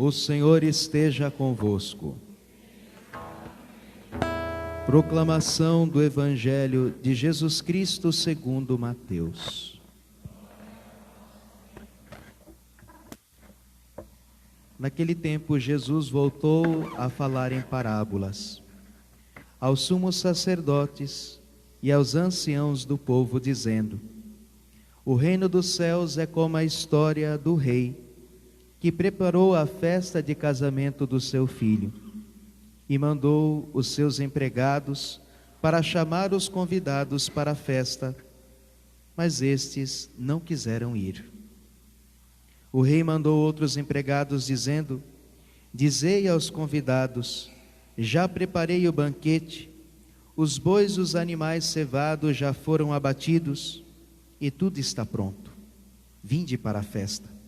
O Senhor esteja convosco. Proclamação do Evangelho de Jesus Cristo segundo Mateus. Naquele tempo, Jesus voltou a falar em parábolas aos sumos sacerdotes e aos anciãos do povo, dizendo: o reino dos céus é como a história do rei que preparou a festa de casamento do seu filho e mandou os seus empregados para chamar os convidados para a festa, mas estes não quiseram ir. O rei mandou outros empregados, dizendo: dizei aos convidados: já preparei o banquete, os bois e os animais cevados já foram abatidos e tudo está pronto. Vinde para a festa.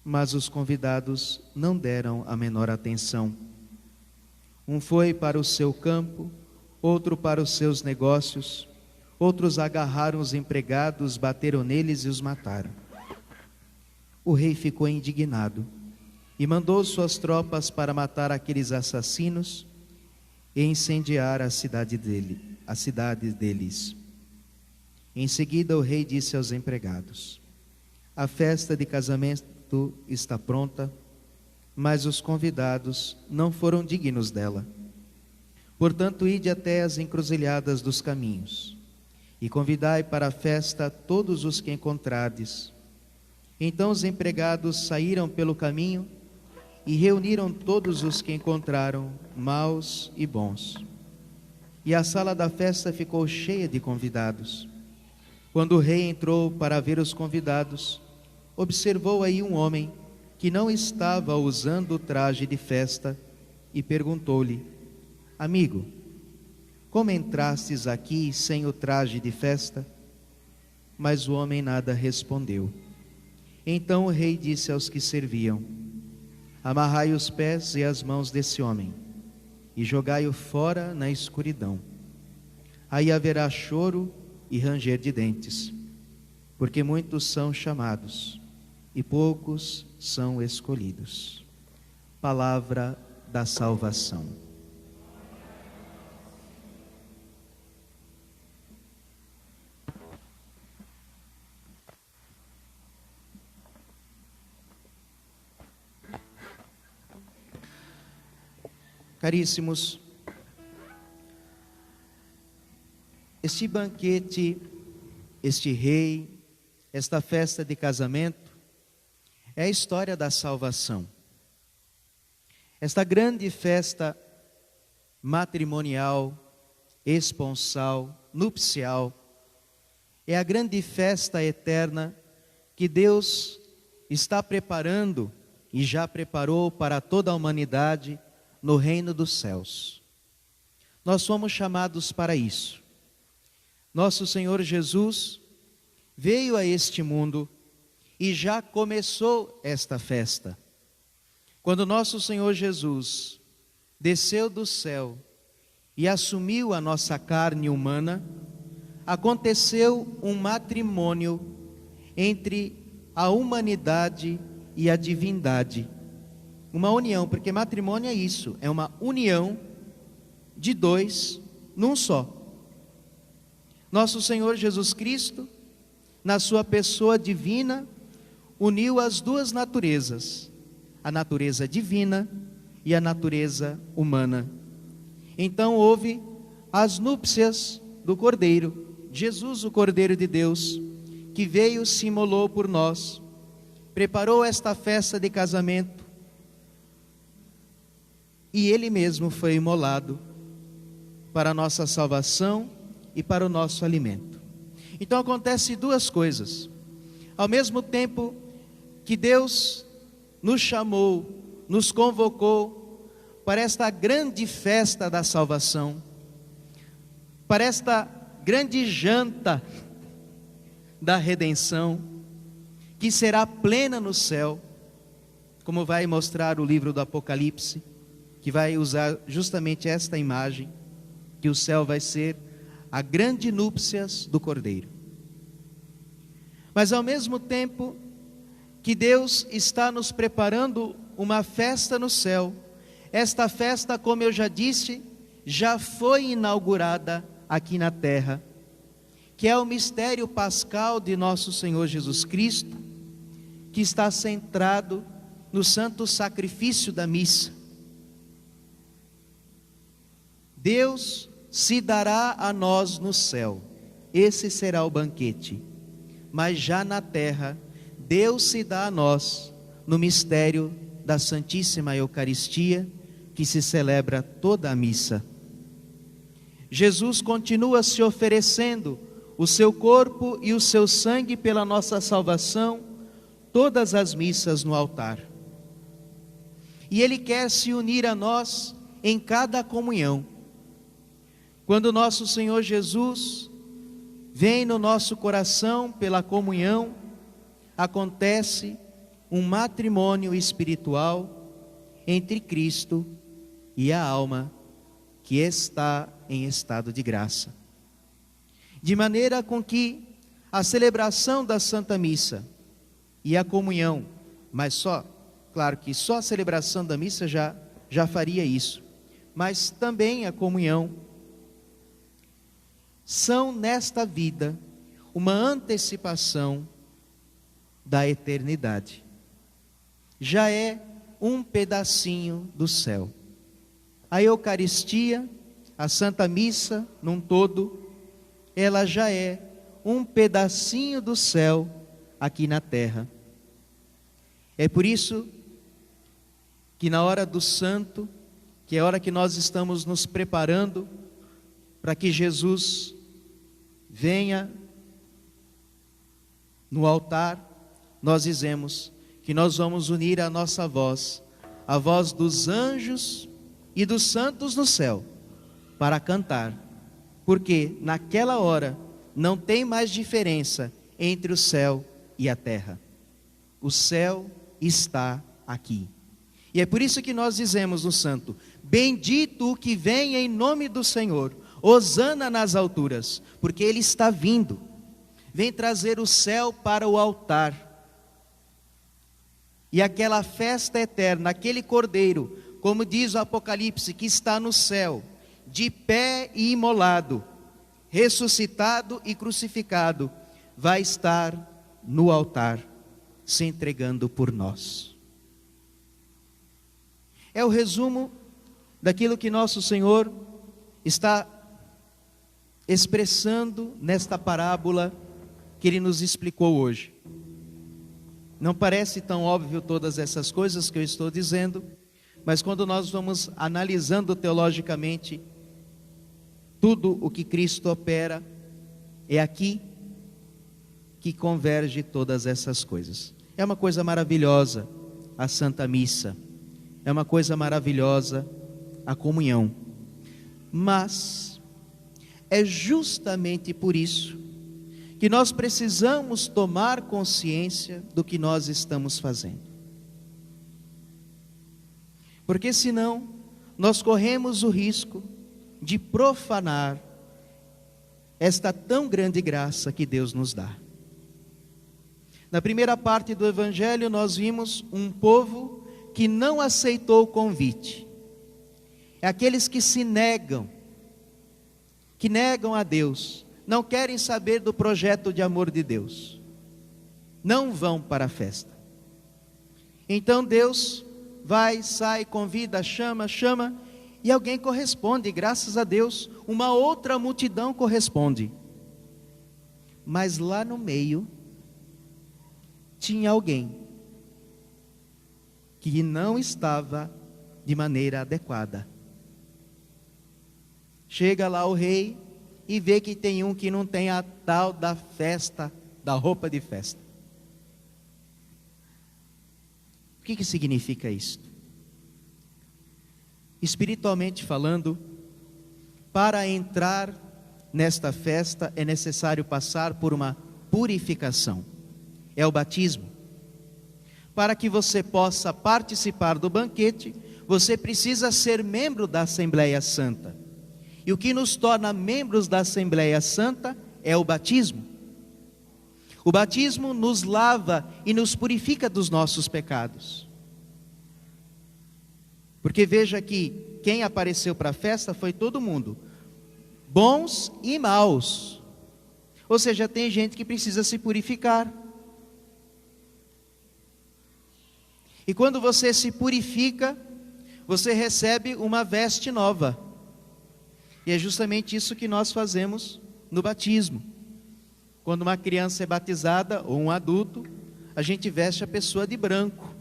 Mas os convidados não deram a menor atenção. Um foi para o seu campo, outro para os seus negócios, outros agarraram os empregados, bateram neles e os mataram. O rei ficou indignado e mandou suas tropas para matar aqueles assassinos e incendiar a cidade deles. Em seguida o rei disse aos empregados: a festa de casamento está pronta, mas os convidados não foram dignos dela. Portanto, ide até as encruzilhadas dos caminhos e convidai para a festa todos os que encontrardes. Então os empregados saíram pelo caminho e reuniram todos os que encontraram, maus e bons. E a sala da festa ficou cheia de convidados. Quando o rei entrou para ver os convidados, observou aí um homem que não estava usando o traje de festa e perguntou-lhe: amigo, como entrastes aqui sem o traje de festa? Mas o homem nada respondeu. Então o rei disse aos que serviam: amarrai os pés e as mãos desse homem e jogai-o fora na escuridão. Aí haverá choro e ranger de dentes, porque muitos são chamados e poucos são escolhidos. Palavra da salvação. Caríssimos, este banquete, este rei, esta festa de casamento é a história da salvação. Esta grande festa matrimonial, esponsal, nupcial, é a grande festa eterna que Deus está preparando e já preparou para toda a humanidade no reino dos céus. Nós somos chamados para isso. Nosso Senhor Jesus veio a este mundo e já começou esta festa. Quando nosso Senhor Jesus desceu do céu e assumiu a nossa carne humana, aconteceu um matrimônio entre a humanidade e a divindade. Uma união, porque matrimônio é isso, é uma união de dois num só. Nosso Senhor Jesus Cristo, na sua pessoa divina, uniu as duas naturezas, a natureza divina e a natureza humana. Então houve as núpcias do Cordeiro, Jesus, o Cordeiro de Deus, que veio, se imolou por nós, preparou esta festa de casamento, e Ele mesmo foi imolado para a nossa salvação e para o nosso alimento. Então acontece duas coisas. Ao mesmo tempo que Deus nos chamou, nos convocou para esta grande festa da salvação, para esta grande janta da redenção, que será plena no céu, como vai mostrar o livro do Apocalipse, que vai usar justamente esta imagem, que o céu vai ser a grande núpcias do Cordeiro. Mas ao mesmo tempo que Deus está nos preparando uma festa no céu. Esta festa, como eu já disse, já foi inaugurada aqui na terra, que é o mistério pascal de nosso Senhor Jesus Cristo, que está centrado no santo sacrifício da missa. Deus se dará a nós no céu, esse será o banquete. Mas já na terra, Deus se dá a nós no mistério da Santíssima Eucaristia, que se celebra toda a missa. Jesus continua se oferecendo o seu corpo e o seu sangue pela nossa salvação, todas as missas no altar. E Ele quer se unir a nós em cada comunhão. Quando nosso Senhor Jesus vem no nosso coração pela comunhão, acontece um matrimônio espiritual entre Cristo e a alma que está em estado de graça. De maneira com que a celebração da Santa Missa e a comunhão, mas claro que só a celebração da missa já faria isso, mas também a comunhão, são nesta vida uma antecipação da eternidade. Já é um pedacinho do céu. A Eucaristia, a Santa Missa num todo, ela já é um pedacinho do céu aqui na terra. É por isso que na hora do santo, que é a hora que nós estamos nos preparando para que Jesus venha no altar, nós dizemos que nós vamos unir a nossa voz, a voz dos anjos e dos santos no céu, para cantar, porque naquela hora não tem mais diferença entre o céu e a terra. O céu está aqui. E é por isso que nós dizemos no santo: bendito o que vem em nome do Senhor, hosana nas alturas, porque Ele está vindo, vem trazer o céu para o altar. E aquela festa eterna, aquele cordeiro, como diz o Apocalipse, que está no céu, de pé e imolado, ressuscitado e crucificado, vai estar no altar, se entregando por nós. É o resumo daquilo que nosso Senhor está expressando nesta parábola que Ele nos explicou hoje. Não parece tão óbvio todas essas coisas que eu estou dizendo, mas quando nós vamos analisando teologicamente tudo o que Cristo opera, é aqui que converge todas essas coisas. É uma coisa maravilhosa a Santa Missa, é uma coisa maravilhosa a comunhão, mas é justamente por isso que nós precisamos tomar consciência do que nós estamos fazendo. Porque senão nós corremos o risco de profanar esta tão grande graça que Deus nos dá. Na primeira parte do Evangelho nós vimos um povo que não aceitou o convite. É aqueles que se negam, que negam a Deus, não querem saber do projeto de amor de Deus, não vão para a festa. Então Deus vai, sai, convida, chama, e alguém corresponde, graças a Deus, uma outra multidão corresponde. Mas lá no meio, tinha alguém que não estava de maneira adequada. Chega lá o rei e vê que tem um que não tem a tal da festa, da roupa de festa. O que significa isso? Espiritualmente falando, para entrar nesta festa é necessário passar por uma purificação. É o batismo. Para que você possa participar do banquete, você precisa ser membro da Assembleia Santa. E o que nos torna membros da Assembleia Santa é o batismo. O batismo nos lava e nos purifica dos nossos pecados. Porque veja que quem apareceu para a festa foi todo mundo, bons e maus. Ou seja, tem gente que precisa se purificar. E quando você se purifica, você recebe uma veste nova. E é justamente isso que nós fazemos no batismo. Quando uma criança é batizada, ou um adulto, a gente veste a pessoa de branco,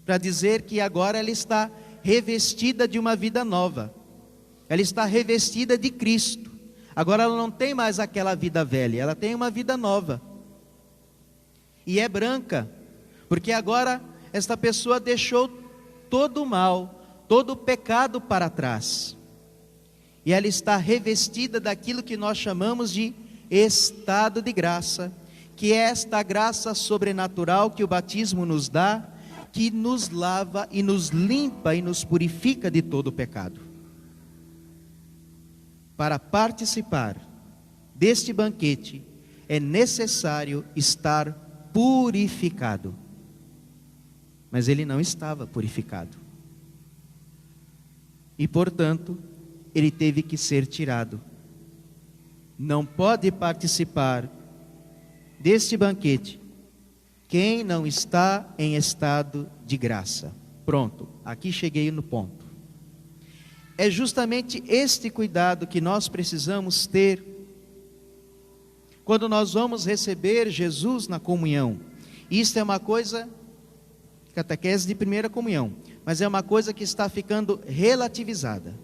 para dizer que agora ela está revestida de uma vida nova. Ela está revestida de Cristo. Agora ela não tem mais aquela vida velha, ela tem uma vida nova. E é branca, porque agora esta pessoa deixou todo o mal, todo o pecado para trás. E ela está revestida daquilo que nós chamamos de estado de graça, que é esta graça sobrenatural que o batismo nos dá, que nos lava e nos limpa e nos purifica de todo o pecado. Para participar deste banquete, é necessário estar purificado. Mas ele não estava purificado. E, portanto, ele teve que ser tirado. Não pode participar deste banquete quem não está em estado de graça. Pronto, aqui cheguei no ponto. É justamente este cuidado que nós precisamos ter quando nós vamos receber Jesus na comunhão. Isto é uma coisa, catequese de primeira comunhão, mas é uma coisa que está ficando relativizada.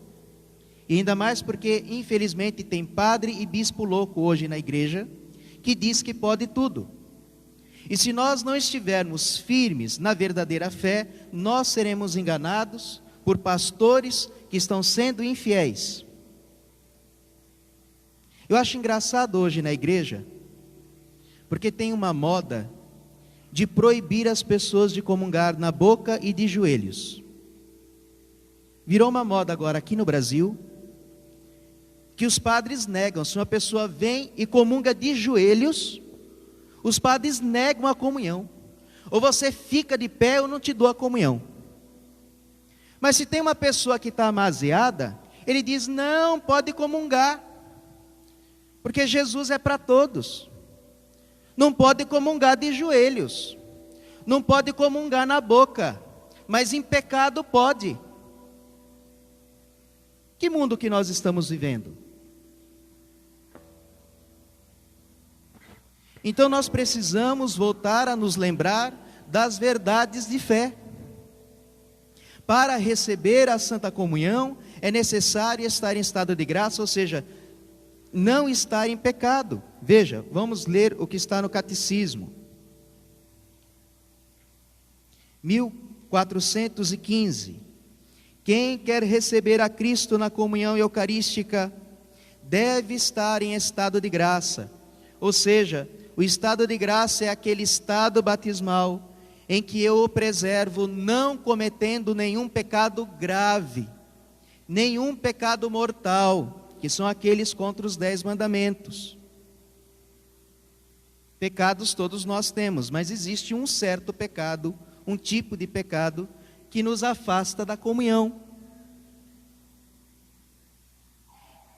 E ainda mais porque, infelizmente, tem padre e bispo louco hoje na igreja, que diz que pode tudo. E se nós não estivermos firmes na verdadeira fé, nós seremos enganados por pastores que estão sendo infiéis. Eu acho engraçado hoje na igreja, porque tem uma moda de proibir as pessoas de comungar na boca e de joelhos. Virou uma moda agora aqui no Brasil, que os padres negam. Se uma pessoa vem e comunga de joelhos, os padres negam a comunhão. Ou você fica de pé ou não te dou a comunhão. Mas se tem uma pessoa que está amaziada, ele diz, não, pode comungar. Porque Jesus é para todos. Não pode comungar de joelhos. Não pode comungar na boca. Mas em pecado pode. Que mundo que nós estamos vivendo? Então nós precisamos voltar a nos lembrar das verdades de fé. Para receber a Santa Comunhão, é necessário estar em estado de graça, ou seja, não estar em pecado. Veja, vamos ler o que está no Catecismo. 1415. Quem quer receber a Cristo na comunhão eucarística, deve estar em estado de graça. Ou seja, o estado de graça é aquele estado batismal em que eu o preservo não cometendo nenhum pecado grave, nenhum pecado mortal, que são aqueles contra os 10 mandamentos. Pecados todos nós temos, mas existe um certo pecado, um tipo de pecado que nos afasta da comunhão.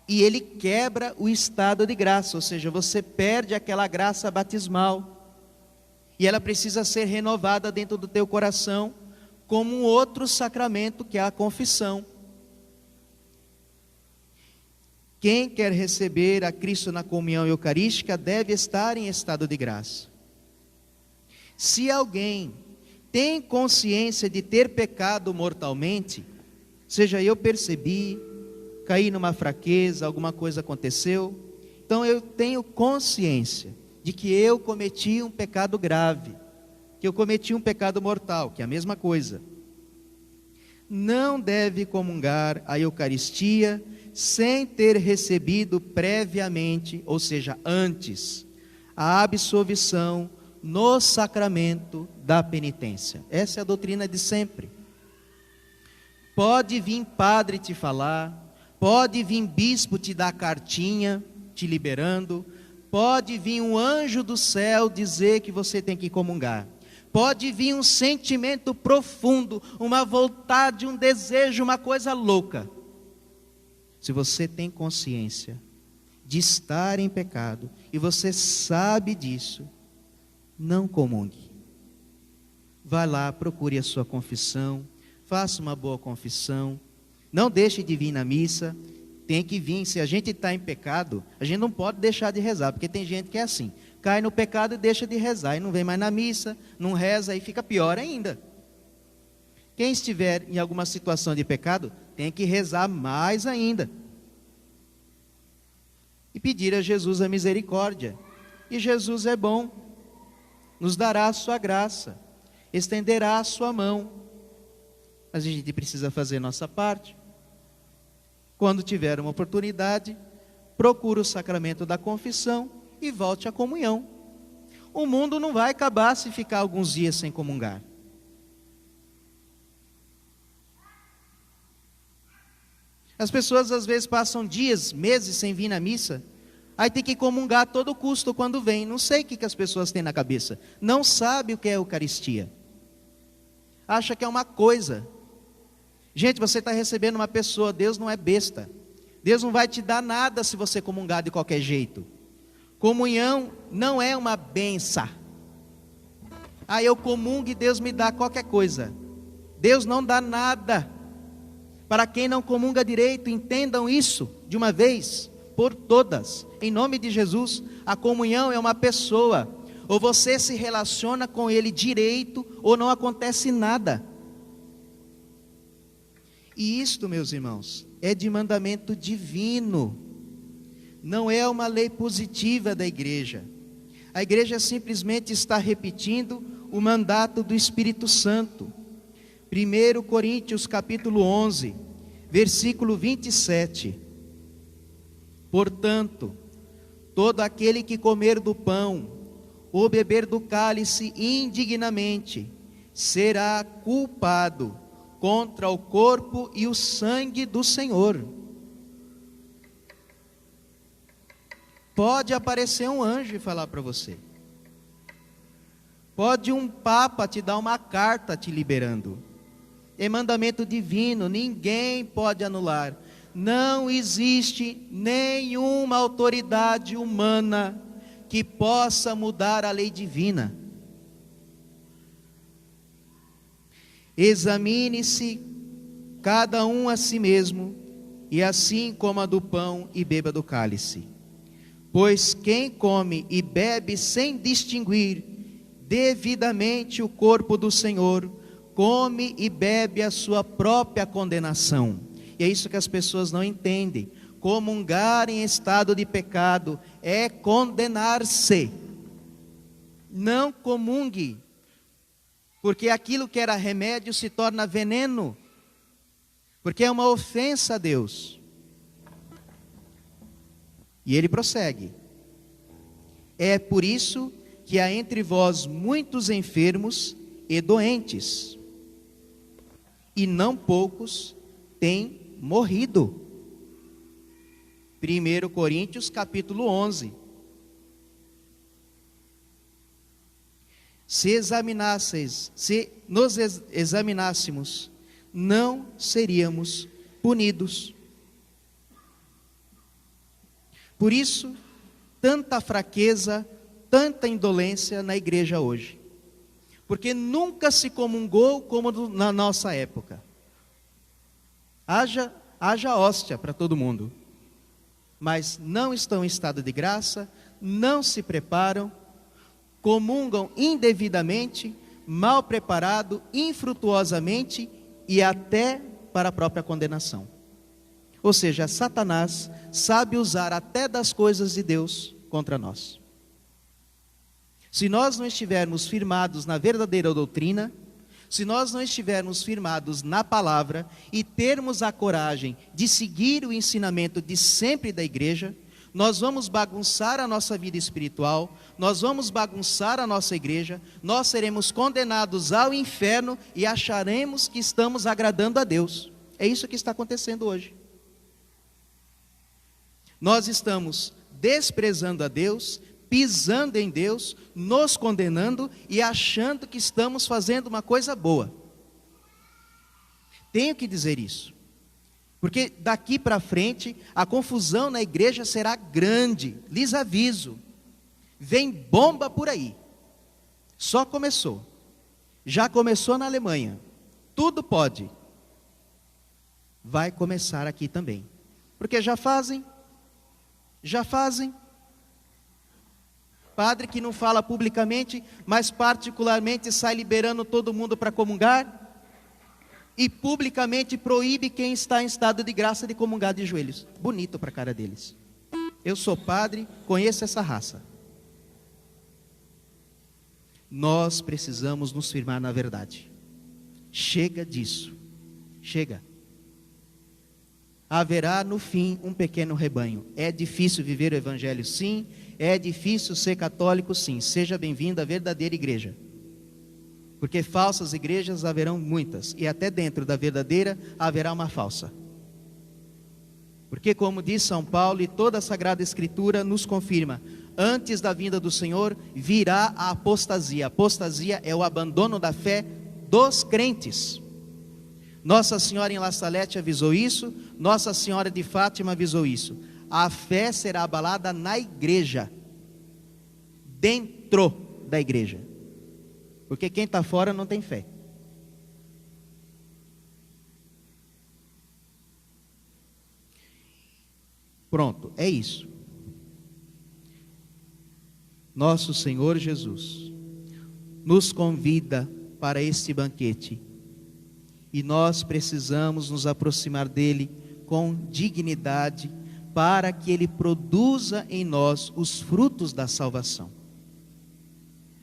E ele quebra o estado de graça, ou seja, você perde aquela graça batismal. E ela precisa ser renovada dentro do teu coração, como um outro sacramento que é a confissão. Quem quer receber a Cristo na comunhão eucarística deve estar em estado de graça. Se alguém tem consciência de ter pecado mortalmente, seja eu percebi, caí numa fraqueza, alguma coisa aconteceu, então eu tenho consciência de que eu cometi um pecado grave, que eu cometi um pecado mortal, que é a mesma coisa. Não deve comungar a Eucaristia sem ter recebido previamente, ou seja, antes, a absolvição no sacramento da penitência. Essa é a doutrina de sempre. Pode vir padre te falar, pode vir bispo te dar cartinha, te liberando, pode vir um anjo do céu dizer que você tem que comungar. pode vir um sentimento profundo, uma vontade, um desejo, uma coisa louca. Se você tem consciência de estar em pecado, e você sabe disso, não comungue. Vá lá, procure a sua confissão, faça uma boa confissão, não deixe de vir na missa, tem que vir. Se a gente está em pecado, a gente não pode deixar de rezar, porque tem gente que é assim, cai no pecado e deixa de rezar, e não vem mais na missa, não reza, e fica pior ainda. Quem estiver em alguma situação de pecado, tem que rezar mais ainda. E pedir a Jesus a misericórdia. E Jesus é bom, nos dará a sua graça, estenderá a sua mão. Mas a gente precisa fazer nossa parte. Quando tiver uma oportunidade, procure o sacramento da confissão e volte à comunhão. O mundo não vai acabar se ficar alguns dias sem comungar. As pessoas às vezes passam dias, meses sem vir na missa, aí tem que comungar a todo custo quando vem. Não sei o que as pessoas têm na cabeça. Não sabe o que é a Eucaristia. Acha que é uma coisa. Gente, você está recebendo uma pessoa, Deus não é besta. Deus não vai te dar nada se você comungar de qualquer jeito. Comunhão não é uma benção. Ah, eu comungo e Deus me dá qualquer coisa. Deus não dá nada. Para quem não comunga direito, entendam isso de uma vez por todas. Em nome de Jesus, a comunhão é uma pessoa. Ou você se relaciona com Ele direito, ou não acontece nada. E isto, meus irmãos, é de mandamento divino. Não é uma lei positiva da igreja. A igreja simplesmente está repetindo o mandato do Espírito Santo. 1 Coríntios capítulo 11, versículo 27. Portanto, todo aquele que comer do pão ou beber do cálice indignamente será culpado contra o corpo e o sangue do Senhor. Pode aparecer um anjo e falar para você. Pode um papa te dar uma carta te liberando. É mandamento divino, ninguém pode anular. Não existe nenhuma autoridade humana que possa mudar a lei divina. Examine-se cada um a si mesmo, e assim coma do pão e beba do cálice. Pois quem come e bebe sem distinguir devidamente o corpo do Senhor, come e bebe a sua própria condenação. E é isso que as pessoas não entendem. Comungar em estado de pecado é condenar-se. Não comungue, porque aquilo que era remédio se torna veneno, porque é uma ofensa a Deus. E ele prossegue: é por isso que há entre vós muitos enfermos e doentes, e não poucos têm morrido. 1 Coríntios capítulo 11. Se nos examinássemos, não seríamos punidos. Por isso, tanta fraqueza, tanta indolência na igreja hoje. Porque nunca se comungou como na nossa época. Haja hóstia para todo mundo. Mas não estão em estado de graça, não se preparam, comungam indevidamente, mal preparado, infrutuosamente e até para a própria condenação. Ou seja, Satanás sabe usar até das coisas de Deus contra nós. Se nós não estivermos firmados na verdadeira doutrina, se nós não estivermos firmados na palavra e termos a coragem de seguir o ensinamento de sempre da igreja, nós vamos bagunçar a nossa vida espiritual, nós vamos bagunçar a nossa igreja, nós seremos condenados ao inferno e acharemos que estamos agradando a Deus. É isso que está acontecendo hoje. Nós estamos desprezando a Deus, pisando em Deus, nos condenando e achando que estamos fazendo uma coisa boa. Tenho que dizer isso, porque daqui para frente a confusão na igreja será grande, lhes aviso. Vem bomba por aí. Só começou. Já começou na Alemanha. Tudo pode. Vai começar aqui também. Porque já fazem. Padre que não fala publicamente, mas particularmente sai liberando todo mundo para comungar. E publicamente proíbe quem está em estado de graça de comungar de joelhos. Bonito para a cara deles. Eu sou padre, conheço essa raça. Nós precisamos nos firmar na verdade. Chega disso. Chega. Haverá no fim um pequeno rebanho. É difícil viver o evangelho, sim. É difícil ser católico, sim. Seja bem-vindo à verdadeira igreja. Porque falsas igrejas haverão muitas. E até dentro da verdadeira haverá uma falsa. Porque como diz São Paulo e toda a Sagrada Escritura nos confirma, antes da vinda do Senhor virá a apostasia. A apostasia é o abandono da fé dos crentes. Nossa Senhora em La Salete avisou isso, Nossa Senhora de Fátima avisou isso. A fé será abalada na igreja, dentro da igreja, porque quem está fora não tem fé. Pronto, é isso. Nosso Senhor Jesus nos convida para este banquete e nós precisamos nos aproximar dele com dignidade para que ele produza em nós os frutos da salvação.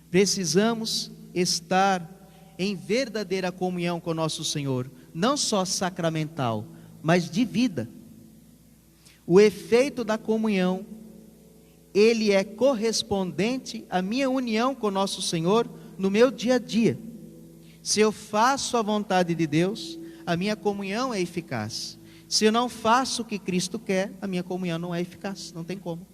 Precisamos estar em verdadeira comunhão com nosso Senhor, não só sacramental, mas de vida. O efeito da comunhão, ele é correspondente à minha união com nosso Senhor no meu dia a dia. Se eu faço a vontade de Deus, a minha comunhão é eficaz. Se eu não faço o que Cristo quer, a minha comunhão não é eficaz, não tem como.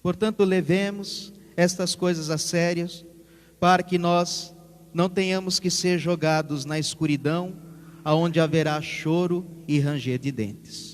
Portanto, levemos estas coisas a sério, para que nós não tenhamos que ser jogados na escuridão, aonde haverá choro e ranger de dentes.